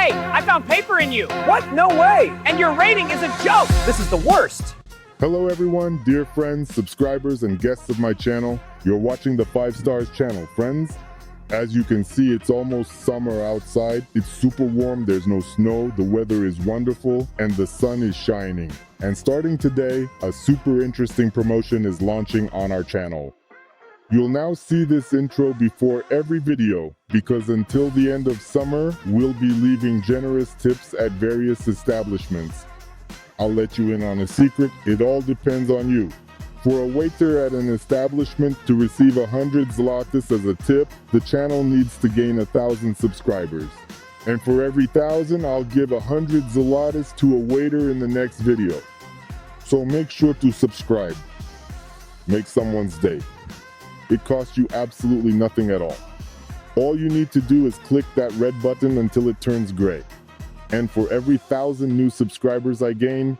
Hey, I found paper in you. What? No way! And your rating is a joke. This is the worst. Hello everyone, dear friends, subscribers, and guests of my channel. You're watching the 5 Stars channel, friends. As you can see, it's almost summer outside. It's super warm, there's no snow, the weather is wonderful, and the sun is shining. And starting today, a super interesting promotion is launching on our channel. You'll now see this intro before every video, because until the end of summer, we'll be leaving generous tips at various establishments. I'll let you in on a secret, it all depends on you. For a waiter at an establishment to receive 100 zlotys as a tip, the channel needs to gain 1,000 subscribers. And for every 1,000, I'll give 100 zlotys to a waiter in the next video. So make sure to subscribe. Make someone's day. It costs you absolutely nothing at all. All you need to do is click that red button until it turns gray. And for every 1,000 new subscribers I gain,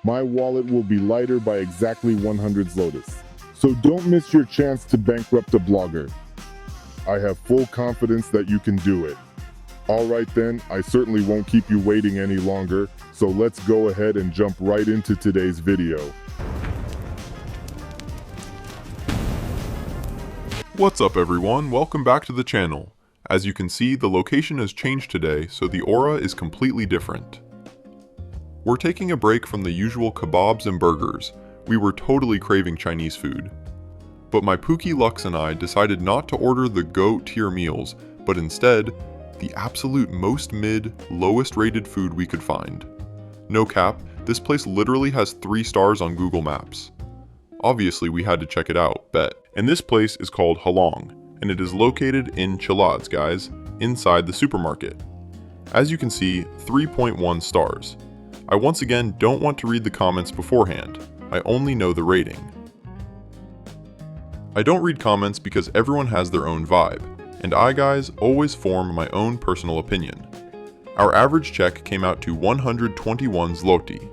my wallet will be lighter by exactly 100 zlotys. So don't miss your chance to bankrupt a blogger. I have full confidence that you can do it. Alright then, I certainly won't keep you waiting any longer, so let's go ahead and jump right into today's video. What's up everyone, welcome back to the channel. As you can see, the location has changed today, so the aura is completely different. We're taking a break from the usual kebabs and burgers. We were totally craving Chinese food. But my Pookie Lux and I decided not to order the GOAT tier meals, but instead, the absolute most mid, lowest rated food we could find. No cap, this place literally has 3 stars on Google Maps. Obviously we had to check it out, bet. And this place is called Halong, and it is located in Chalads, guys, inside the supermarket. As you can see, 3.1 stars. I once again don't want to read the comments beforehand, I only know the rating. I don't read comments because everyone has their own vibe, and I, guys, always form my own personal opinion. Our average check came out to 121 zloty.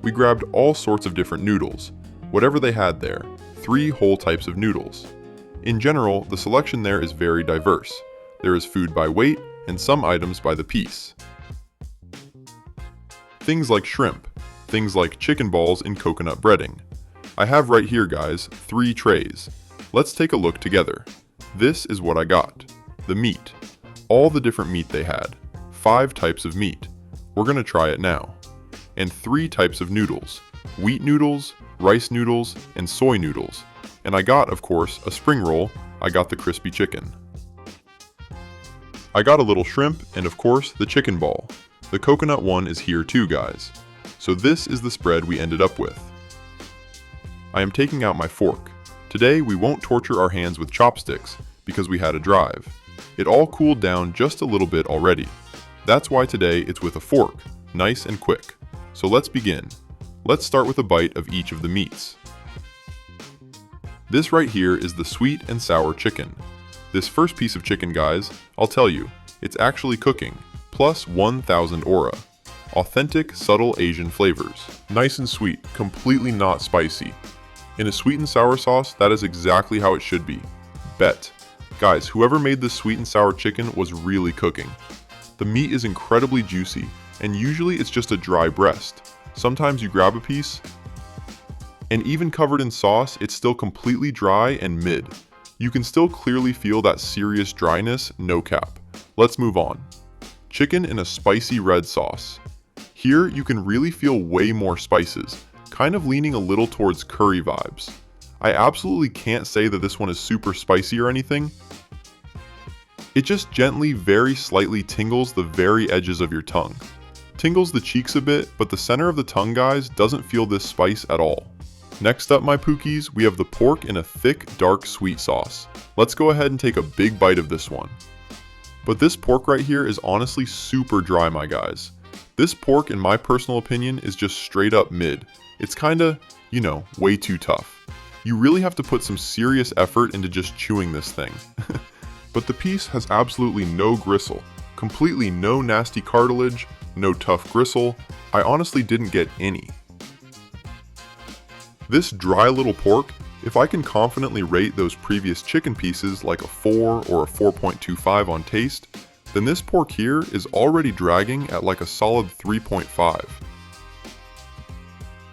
We grabbed all sorts of different noodles, whatever they had there, 3 whole types of noodles. In general, the selection there is very diverse. There is food by weight, and some items by the piece. Things like shrimp, things like chicken balls in coconut breading. I have right here, guys, 3 trays. Let's take a look together. This is what I got. The meat. All the different meat they had. 5 types of meat. We're gonna try it now. And 3 types of noodles. Wheat noodles, rice noodles, and soy noodles. And I got, of course, a spring roll. I got the crispy chicken. I got a little shrimp, and of course, the chicken ball. The coconut one is here too, guys. So this is the spread we ended up with. I am taking out my fork. Today, we won't torture our hands with chopsticks, because we had a drive. It all cooled down just a little bit already. That's why today it's with a fork, nice and quick. So let's begin. Let's start with a bite of each of the meats. This right here is the sweet and sour chicken. This first piece of chicken, guys, I'll tell you, it's actually cooking, plus 1,000 aura. Authentic, subtle Asian flavors. Nice and sweet, completely not spicy. In a sweet and sour sauce, that is exactly how it should be. Bet. Guys, whoever made this sweet and sour chicken was really cooking. The meat is incredibly juicy, and usually it's just a dry breast. Sometimes you grab a piece, and even covered in sauce, it's still completely dry and mid. You can still clearly feel that serious dryness, no cap. Let's move on. Chicken in a spicy red sauce. Here you can really feel way more spices, kind of leaning a little towards curry vibes. I absolutely can't say that this one is super spicy or anything. It just gently, very slightly tingles the very edges of your tongue. Tingles the cheeks a bit, but the center of the tongue, guys, doesn't feel this spice at all. Next up, my Pookies, we have the pork in a thick, dark, sweet sauce. Let's go ahead and take a big bite of this one. But this pork right here is honestly super dry, my guys. This pork, in my personal opinion, is just straight up mid. It's kinda, you know, way too tough. You really have to put some serious effort into just chewing this thing. But the piece has absolutely no gristle, completely no nasty cartilage, no tough gristle. I honestly didn't get any. This dry little pork, if I can confidently rate those previous chicken pieces like a 4 or a 4.25 on taste, then this pork here is already dragging at like a solid 3.5.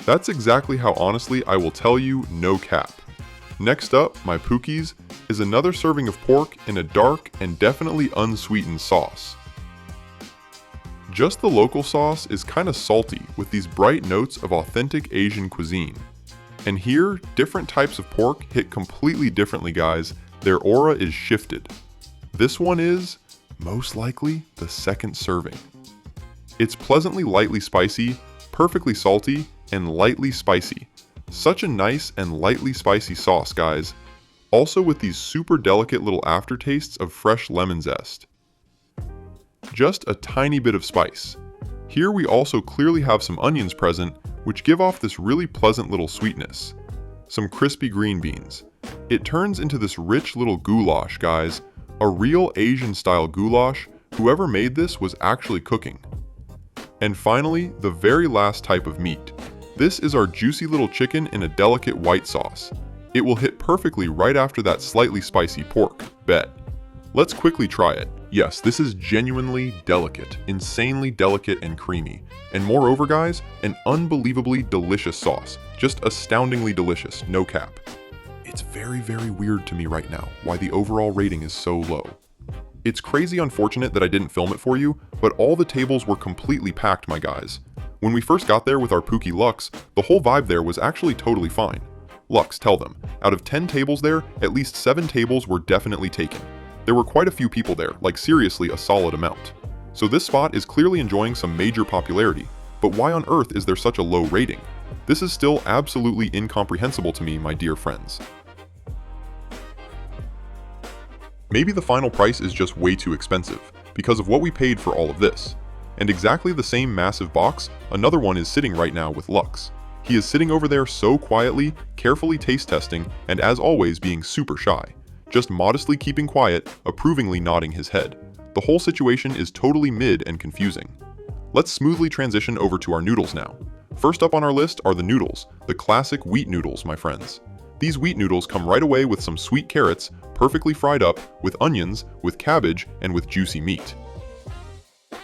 That's exactly how honestly I will tell you, no cap. Next up, my pookies, is another serving of pork in a dark and definitely unsweetened sauce. Just the local sauce is kinda salty with these bright notes of authentic Asian cuisine. And here, different types of pork hit completely differently, guys. Their aura is shifted. This one is, most likely, the second serving. It's pleasantly lightly spicy, perfectly salty, and lightly spicy. Such a nice and lightly spicy sauce, guys. Also with these super delicate little aftertastes of fresh lemon zest. Just a tiny bit of spice. Here we also clearly have some onions present, which give off this really pleasant little sweetness. Some crispy green beans. It turns into this rich little goulash, guys. A real Asian style goulash. Whoever made this was actually cooking. And finally, the very last type of meat. This is our juicy little chicken in a delicate white sauce. It will hit perfectly right after that slightly spicy pork, bet. Let's quickly try it. Yes, this is genuinely delicate, insanely delicate and creamy. And moreover, guys, an unbelievably delicious sauce. Just astoundingly delicious, no cap. It's very, very weird to me right now why the overall rating is so low. It's crazy unfortunate that I didn't film it for you, but all the tables were completely packed, my guys. When we first got there with our Pookie Lux, the whole vibe there was actually totally fine. Lux, tell them, out of 10 tables there, at least 7 tables were definitely taken. There were quite a few people there, like seriously a solid amount. So this spot is clearly enjoying some major popularity, but why on earth is there such a low rating? This is still absolutely incomprehensible to me, my dear friends. Maybe the final price is just way too expensive, because of what we paid for all of this. And exactly the same massive box, another one is sitting right now with Lux. He is sitting over there so quietly, carefully taste testing, and as always being super shy. Just modestly keeping quiet, approvingly nodding his head. The whole situation is totally mid and confusing. Let's smoothly transition over to our noodles now. First up on our list are the noodles, the classic wheat noodles, my friends. These wheat noodles come right away with some sweet carrots, perfectly fried up, with onions, with cabbage, and with juicy meat.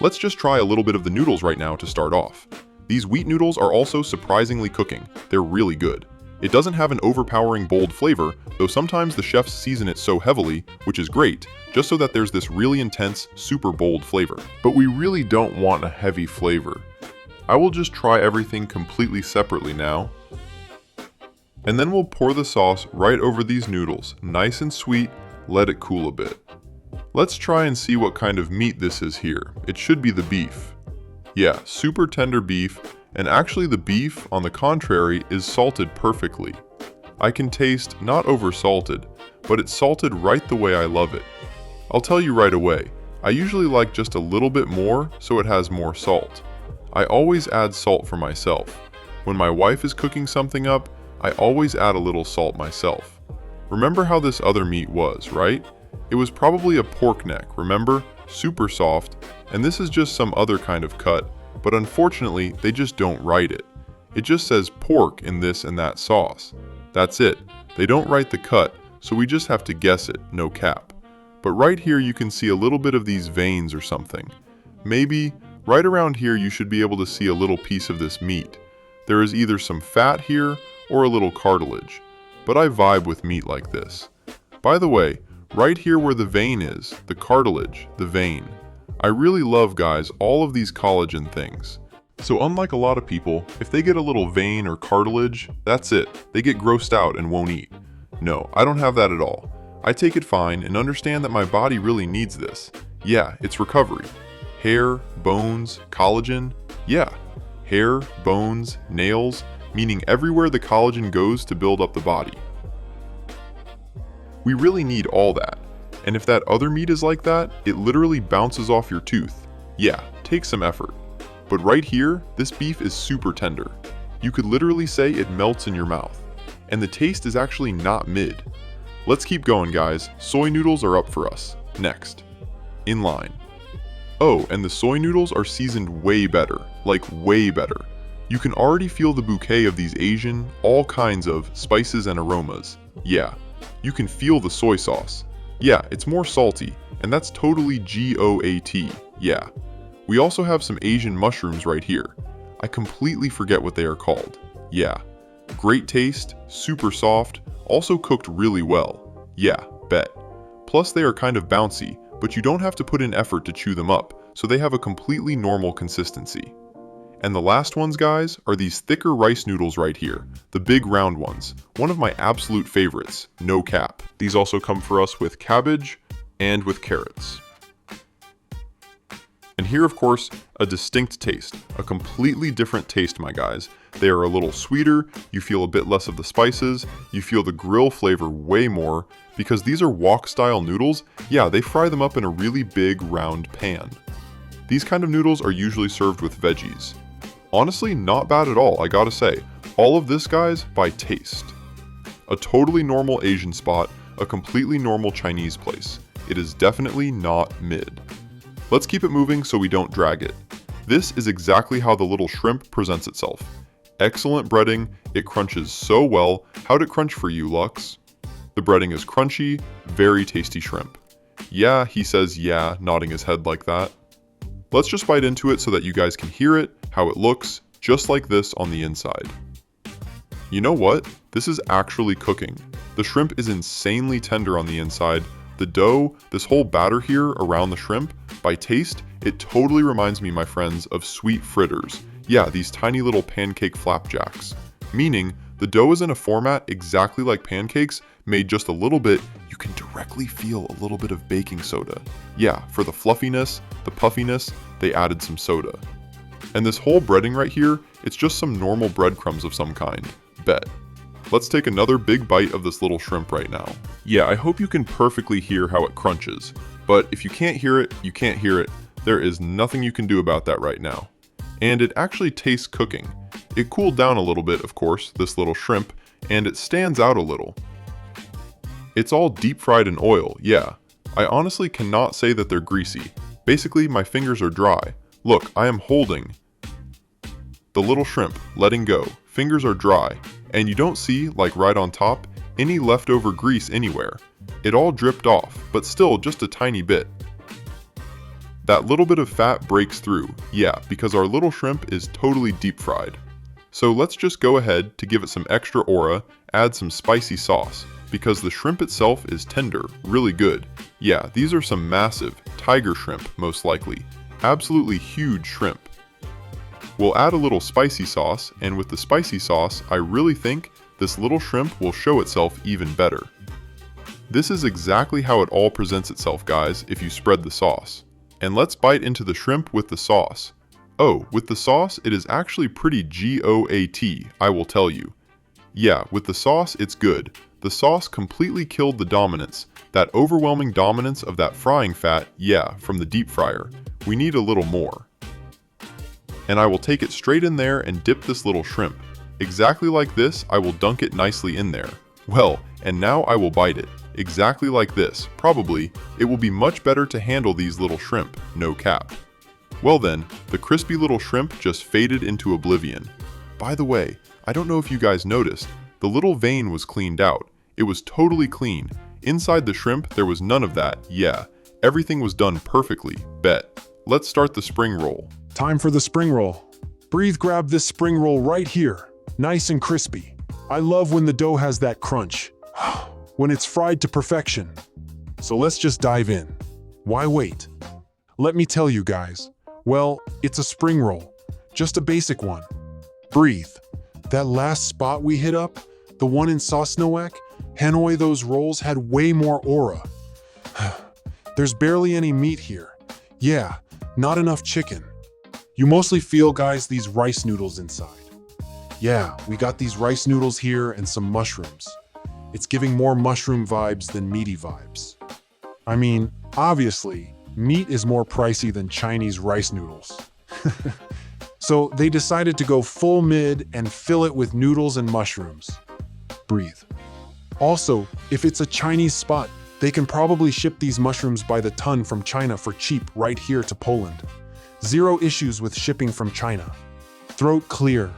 Let's just try a little bit of the noodles right now to start off. These wheat noodles are also surprisingly cooking. They're really good. It doesn't have an overpowering bold flavor, though sometimes the chefs season it so heavily, which is great, just so that there's this really intense, super bold flavor. But we really don't want a heavy flavor. I will just try everything completely separately now. And then we'll pour the sauce right over these noodles, nice and sweet, let it cool a bit. Let's try and see what kind of meat this is here. It should be the beef. Yeah, super tender beef, and actually the beef, on the contrary, is salted perfectly. I can taste not over-salted, but it's salted right the way I love it. I'll tell you right away, I usually like just a little bit more so it has more salt. I always add salt for myself. When my wife is cooking something up, I always add a little salt myself. Remember how this other meat was, right? It was probably a pork neck, remember? Super soft, and this is just some other kind of cut, but unfortunately, they just don't write it. It just says pork in this and that sauce. That's it. They don't write the cut, so we just have to guess it, no cap. But right here you can see a little bit of these veins or something. Maybe, right around here you should be able to see a little piece of this meat. There is either some fat here, or a little cartilage. But I vibe with meat like this. By the way, right here where the vein is, the cartilage, the vein. I really love, guys, all of these collagen things. So unlike a lot of people, if they get a little vein or cartilage, that's it. They get grossed out and won't eat. No, I don't have that at all. I take it fine and understand that my body really needs this. Yeah, it's recovery. Hair, bones, collagen. Yeah, hair, bones, nails, meaning everywhere the collagen goes to build up the body. We really need all that. And if that other meat is like that, it literally bounces off your tooth. Yeah, takes some effort. But right here, this beef is super tender. You could literally say it melts in your mouth. And the taste is actually not mid. Let's keep going, guys. Soy noodles are up for us. Next. In line. Oh, and the soy noodles are seasoned way better. Like way better. You can already feel the bouquet of these Asian, all kinds of spices and aromas. Yeah, you can feel the soy sauce. Yeah, it's more salty, and that's totally GOAT, yeah. We also have some Asian mushrooms right here. I completely forget what they are called. Yeah. Great taste, super soft, also cooked really well. Yeah, bet. Plus they are kind of bouncy, but you don't have to put in effort to chew them up, so they have a completely normal consistency. And the last ones, guys, are these thicker rice noodles right here, the big round ones, one of my absolute favorites, no cap. These also come for us with cabbage and with carrots. And here, of course, a distinct taste, a completely different taste, my guys. They are a little sweeter, you feel a bit less of the spices, you feel the grill flavor way more, because these are wok-style noodles. Yeah, they fry them up in a really big, round pan. These kind of noodles are usually served with veggies. Honestly, not bad at all, I gotta say. All of this, guys, by taste. A totally normal Asian spot, a completely normal Chinese place. It is definitely not mid. Let's keep it moving so we don't drag it. This is exactly how the little shrimp presents itself. Excellent breading, it crunches so well. How'd it crunch for you, Lux? The breading is crunchy, very tasty shrimp. Yeah, he says yeah, nodding his head like that. Let's just bite into it so that you guys can hear it, how it looks, just like this on the inside. You know what? This is actually cooking. The shrimp is insanely tender on the inside. The dough, this whole batter here around the shrimp, by taste, it totally reminds me, my friends, of sweet fritters. Yeah, these tiny little pancake flapjacks. Meaning, the dough is in a format exactly like pancakes, made just a little bit. You can directly feel a little bit of baking soda. Yeah, for the fluffiness, the puffiness, they added some soda. And this whole breading right here, it's just some normal breadcrumbs of some kind. Bet. Let's take another big bite of this little shrimp right now. Yeah, I hope you can perfectly hear how it crunches. But if you can't hear it, you can't hear it. There is nothing you can do about that right now. And it actually tastes cooking. It cooled down a little bit, of course, this little shrimp, and it stands out a little. It's all deep fried in oil, yeah. I honestly cannot say that they're greasy. Basically, my fingers are dry. Look, I am holding the little shrimp, letting go. Fingers are dry, and you don't see, like right on top, any leftover grease anywhere. It all dripped off, but still just a tiny bit. That little bit of fat breaks through, yeah, because our little shrimp is totally deep fried. So let's just go ahead to give it some extra aura, add some spicy sauce, because the shrimp itself is tender, really good. Yeah, these are some massive tiger shrimp, most likely. Absolutely huge shrimp. We'll add a little spicy sauce, and with the spicy sauce, I really think this little shrimp will show itself even better. This is exactly how it all presents itself, guys, if you spread the sauce. And let's bite into the shrimp with the sauce. Oh, with the sauce, it is actually pretty GOAT, I will tell you. Yeah, with the sauce, it's good. The sauce completely killed the dominance, that overwhelming dominance of that frying fat, yeah, from the deep fryer. We need a little more. And I will take it straight in there and dip this little shrimp. Exactly like this, I will dunk it nicely in there. Well, and now I will bite it. Exactly like this. Probably, it will be much better to handle these little shrimp, no cap. Well then, the crispy little shrimp just faded into oblivion. By the way, I don't know if you guys noticed, the little vein was cleaned out. It was totally clean. Inside the shrimp, there was none of that, yeah. Everything was done perfectly, bet. Let's start the spring roll. Time for the spring roll. Breathe, grab this spring roll right here. Nice and crispy. I love when the dough has that crunch. When it's fried to perfection. So let's just dive in. Why wait? Let me tell you guys. Well, it's a spring roll. Just a basic one. Breathe. That last spot we hit up, the one in Sosnowiec, Hanoi, those rolls had way more aura. There's barely any meat here. Yeah, not enough chicken. You mostly feel, guys, these rice noodles inside. Yeah, we got these rice noodles here and some mushrooms. It's giving more mushroom vibes than meaty vibes. I mean, obviously, meat is more pricey than Chinese rice noodles. So they decided to go full mid and fill it with noodles and mushrooms. Breathe. Also, if it's a Chinese spot, they can probably ship these mushrooms by the ton from China for cheap right here to Poland. Zero issues with shipping from China. Throat clear.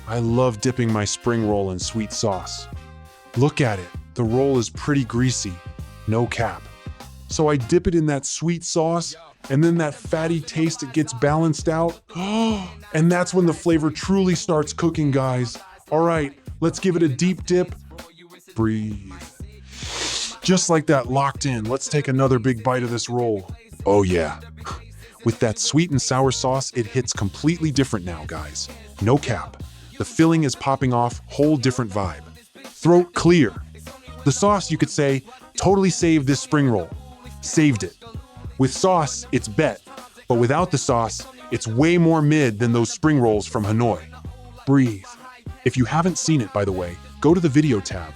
I love dipping my spring roll in sweet sauce. Look at it, the roll is pretty greasy. No cap. So I dip it in that sweet sauce, and then that fatty taste, it gets balanced out. And that's when the flavor truly starts cooking, guys. All right, let's give it a deep dip. Breathe. Just like that, locked in. Let's take another big bite of this roll. Oh yeah. With that sweet and sour sauce, it hits completely different now, guys. No cap. The filling is popping off, whole different vibe. Throat clear. The sauce, you could say, totally saved this spring roll. Saved it. With sauce, it's bet. But without the sauce, it's way more mid than those spring rolls from Hanoi. Breathe. If you haven't seen it, by the way, go to the video tab.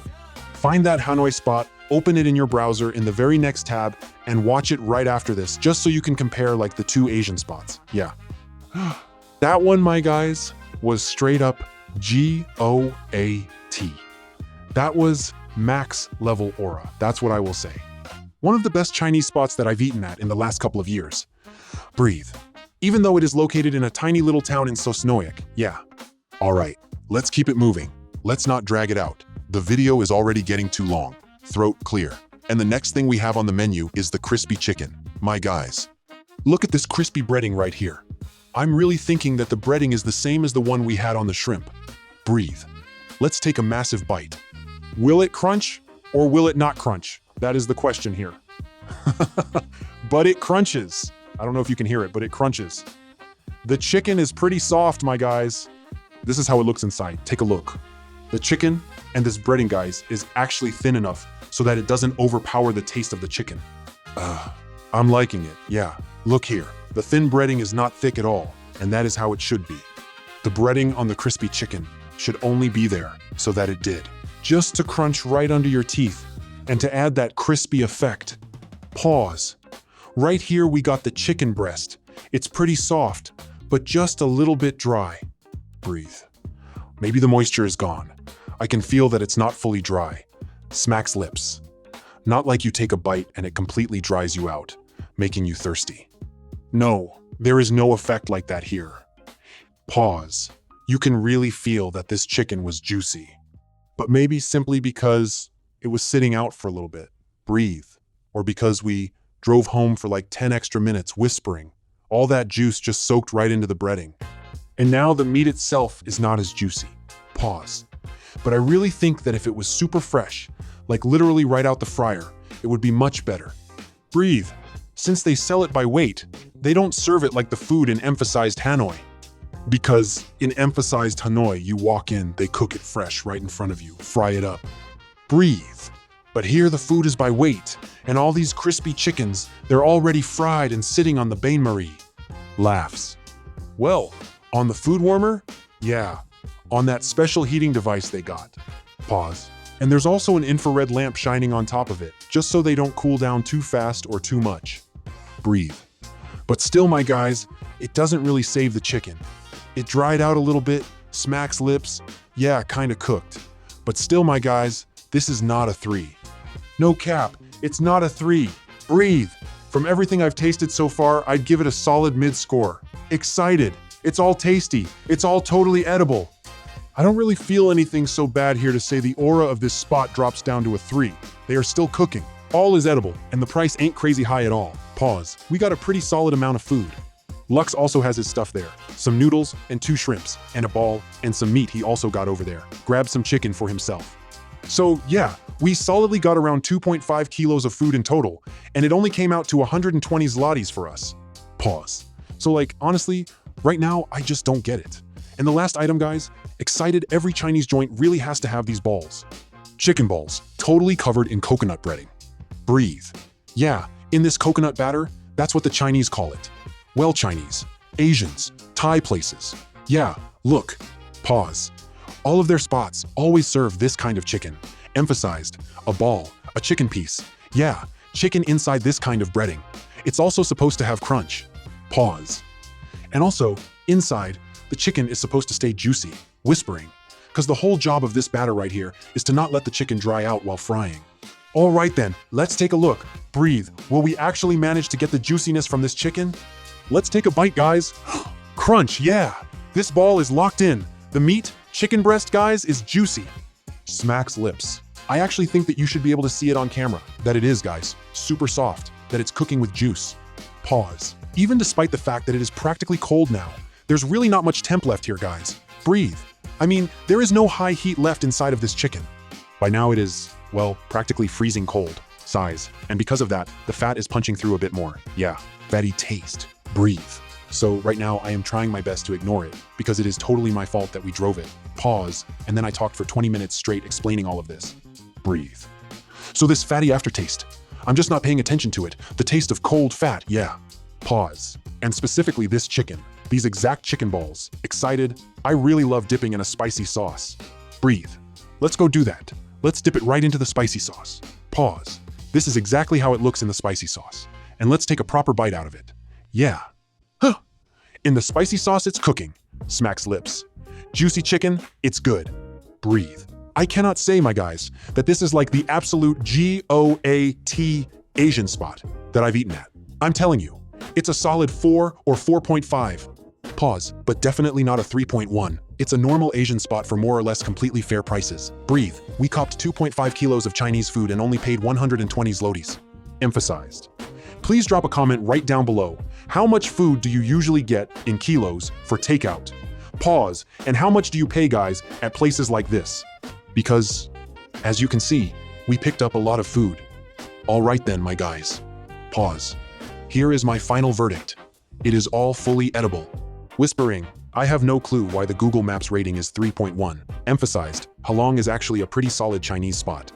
Find that Hanoi spot, open it in your browser in the very next tab, and watch it right after this, just so you can compare like the two Asian spots. Yeah. That one, my guys, was straight up GOAT. That was max level aura. That's what I will say. One of the best Chinese spots that I've eaten at in the last couple of years. Breathe. Even though it is located in a tiny little town in Sosnoyek. Yeah. All right, let's keep it moving. Let's not drag it out. The video is already getting too long. Throat clear. And the next thing we have on the menu is the crispy chicken. My guys, look at this crispy breading right here. I'm really thinking that the breading is the same as the one we had on the shrimp. Breathe. Let's take a massive bite. Will it crunch or will it not crunch? That is the question here. But it crunches. I don't know if you can hear it, but it crunches. The chicken is pretty soft, my guys. This is how it looks inside. Take a look. The chicken and this breading, guys, is actually thin enough so that it doesn't overpower the taste of the chicken. I'm liking it, yeah. Look here. The thin breading is not thick at all, and that is how it should be. The breading on the crispy chicken should only be there so that it did. Just to crunch right under your teeth and to add that crispy effect. Pause. Right here we got the chicken breast. It's pretty soft, but just a little bit dry. Breathe. Maybe the moisture is gone. I can feel that it's not fully dry. Smacks lips. Not like you take a bite and it completely dries you out, making you thirsty. No, there is no effect like that here. Pause. You can really feel that this chicken was juicy. But maybe simply because it was sitting out for a little bit. Breathe. Or because we drove home for like 10 extra minutes whispering. All that juice just soaked right into the breading. And now the meat itself is not as juicy. Pause. But I really think that if it was super fresh, like literally right out the fryer, it would be much better. Breathe. Since they sell it by weight, they don't serve it like the food in emphasized Hanoi. Because in emphasized Hanoi, you walk in, they cook it fresh right in front of you, fry it up. Breathe. But here the food is by weight, and all these crispy chickens, they're already fried and sitting on the bain-marie. Laughs. Well, on the food warmer? Yeah, on that special heating device they got. Pause. And there's also an infrared lamp shining on top of it, just so they don't cool down too fast or too much. Breathe. But still, my guys, it doesn't really save the chicken. It dried out a little bit, smacks lips, yeah, kinda cooked. But still, my guys, this is not a 3. No cap, it's not a 3. Breathe. From everything I've tasted so far, I'd give it a solid mid-score. Excited. It's all tasty. It's all totally edible. I don't really feel anything so bad here to say the aura of this spot drops down to a 3. They are still cooking. All is edible, and the price ain't crazy high at all. Pause. We got a pretty solid amount of food. Lux also has his stuff there. Some noodles and 2 shrimps, and a ball, and some meat he also got over there. Grabbed some chicken for himself. So yeah, we solidly got around 2.5 kilos of food in total, and it only came out to 120 zlotys for us. Pause. So like, honestly, right now, I just don't get it. And the last item, guys, excited, every Chinese joint really has to have these balls. Chicken balls, totally covered in coconut breading. Breathe. Yeah, in this coconut batter, that's what the Chinese call it. Well, Chinese, Asians, Thai places. Yeah, look. Pause. All of their spots always serve this kind of chicken. Emphasized, a ball, a chicken piece. Yeah, chicken inside this kind of breading. It's also supposed to have crunch. Pause. And also, inside, the chicken is supposed to stay juicy, whispering, because the whole job of this batter right here is to not let the chicken dry out while frying. All right then, let's take a look. Breathe. Will we actually manage to get the juiciness from this chicken? Let's take a bite, guys. Crunch, yeah. This ball is locked in. The meat, chicken breast, guys, is juicy. Smacks lips. I actually think that you should be able to see it on camera. That it is, guys. Super soft. that it's cooking with juice. Pause. Even despite the fact that it is practically cold now, there's really not much temp left here, guys. Breathe. I mean, there is no high heat left inside of this chicken. By now it is, well, practically freezing cold. Size. And because of that, the fat is punching through a bit more. Yeah, fatty taste. Breathe. So right now I am trying my best to ignore it because it is totally my fault that we drove it. Pause. And then I talked for 20 minutes straight explaining all of this. Breathe. So this fatty aftertaste, I'm just not paying attention to it. The taste of cold fat, yeah. Pause. And specifically this chicken, these exact chicken balls. Excited? I really love dipping in a spicy sauce. Breathe. Let's go do that. Let's dip it right into the spicy sauce. Pause. This is exactly how it looks in the spicy sauce. And let's take a proper bite out of it. Yeah. Huh. In the spicy sauce, it's cooking. Smacks lips. Juicy chicken, it's good. Breathe. I cannot say, my guys, that this is like the absolute GOAT Asian spot that I've eaten at. I'm telling you, it's a solid 4 or 4.5. Pause, but definitely not a 3.1. It's a normal Asian spot for more or less completely fair prices. Breathe. We copped 2.5 kilos of Chinese food and only paid 120 zlotys. Emphasized. Please drop a comment right down below. How much food do you usually get in kilos for takeout? Pause. And how much do you pay, guys, at places like this? Because, as you can see, we picked up a lot of food. All right then, my guys. Pause. Here is my final verdict. It is all fully edible. Whispering, I have no clue why the Google Maps rating is 3.1. Emphasized, Halong is actually a pretty solid Chinese spot.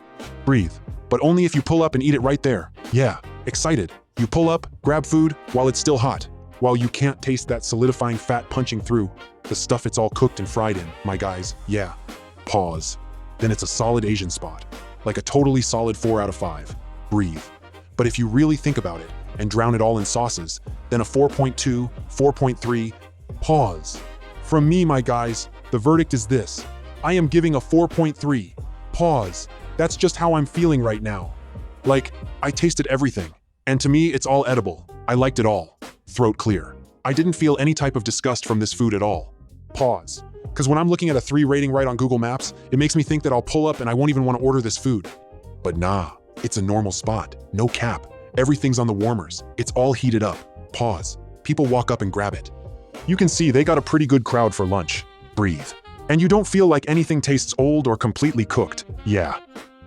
Breathe, but only if you pull up and eat it right there. Yeah, excited. You pull up, grab food while it's still hot. While you can't taste that solidifying fat punching through the stuff it's all cooked and fried in, my guys. Yeah. Pause. Then it's a solid Asian spot. Like a totally solid 4 out of 5. Breathe. But if you really think about it and drown it all in sauces, then a 4.2, 4.3, pause. From me, my guys, the verdict is this. I am giving a 4.3. Pause. That's just how I'm feeling right now. Like, I tasted everything. And to me, it's all edible. I liked it all. Throat clear. I didn't feel any type of disgust from this food at all. Pause. Because when I'm looking at a 3 rating right on Google Maps, it makes me think that I'll pull up and I won't even want to order this food. But nah, it's a normal spot. No cap. Everything's on the warmers. It's all heated up. Pause. People walk up and grab it. You can see they got a pretty good crowd for lunch. Breathe. And you don't feel like anything tastes old or completely cooked. Yeah.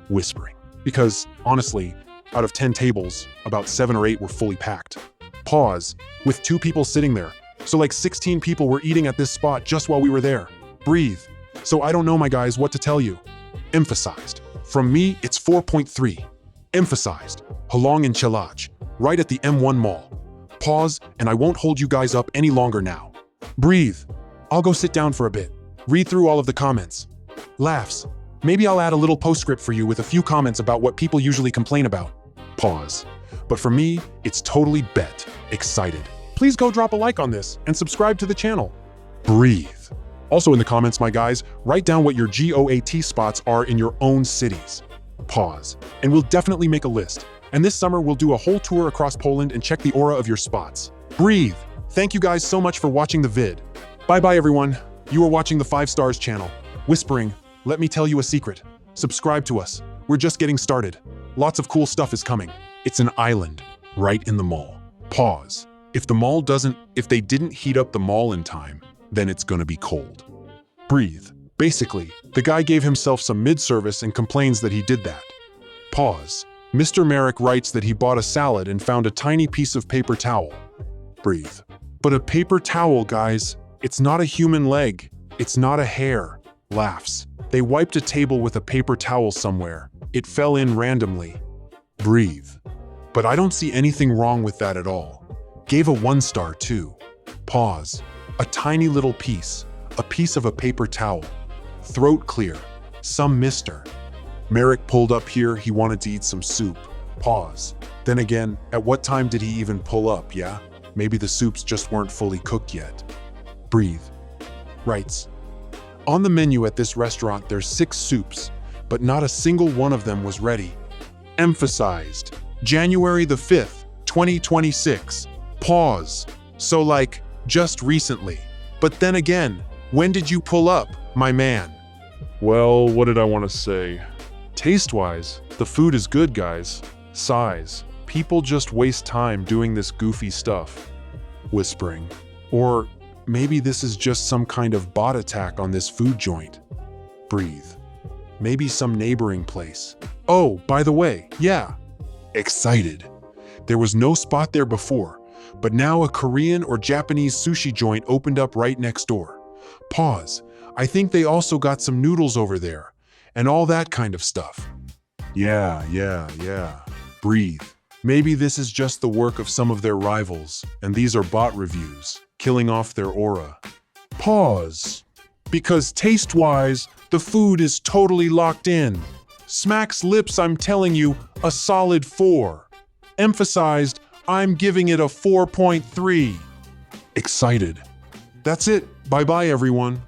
Whispering. Because, honestly, out of 10 tables, about 7 or 8 were fully packed. Pause. With 2 people sitting there. So like 16 people were eating at this spot just while we were there. Breathe. So I don't know, my guys, what to tell you. Emphasized. From me, it's 4.3. Emphasized. Halong in Chelaj, right at the M1 Mall. Pause, and I won't hold you guys up any longer now. Breathe. I'll go sit down for a bit. Read through all of the comments. Laughs. Maybe I'll add a little postscript for you with a few comments about what people usually complain about. Pause. But for me, it's totally bet. Excited. Please go drop a like on this and subscribe to the channel. Breathe. Also in the comments, my guys, write down what your GOAT spots are in your own cities. Pause. And we'll definitely make a list. And this summer, we'll do a whole tour across Poland and check the aura of your spots. Breathe. Thank you guys so much for watching the vid. Bye-bye, everyone. You are watching the 5 Stars channel. Whispering, let me tell you a secret. Subscribe to us. We're just getting started. Lots of cool stuff is coming. It's an island right in the mall. Pause. If they didn't heat up the mall in time, then it's gonna be cold. Breathe. Basically, the guy gave himself some mid-service and complains that he did that. Pause. Mr. Merrick writes that he bought a salad and found a tiny piece of paper towel. Breathe. But a paper towel, guys, it's not a human leg. It's not a hair. Laughs. They wiped a table with a paper towel somewhere. It fell in randomly. Breathe. But I don't see anything wrong with that at all. Gave a 1 star too. Pause. A tiny little piece. A piece of a paper towel. Throat clear. Some mister. Merrick pulled up here, he wanted to eat some soup. Pause. Then again, at what time did he even pull up, yeah? Maybe the soups just weren't fully cooked yet. Breathe. Writes. On the menu at this restaurant, there's 6 soups, but not a single one of them was ready. Emphasized. January the 5th, 2026. Pause. So like, just recently. But then again, when did you pull up, my man? Well, what did I want to say? Taste-wise, the food is good, guys. Size. People just waste time doing this goofy stuff. Whispering. Or maybe this is just some kind of bot attack on this food joint. Breathe. Maybe some neighboring place. Oh, by the way, yeah. Excited. There was no spot there before, but now a Korean or Japanese sushi joint opened up right next door. Pause. I think they also got some noodles over there, and all that kind of stuff. Yeah. Breathe. Maybe this is just the work of some of their rivals, and these are bot reviews, killing off their aura. Pause. Because taste-wise, the food is totally locked in. Smacks lips, I'm telling you, a solid 4. Emphasized, I'm giving it a 4.3. Excited. That's it. Bye-bye, everyone.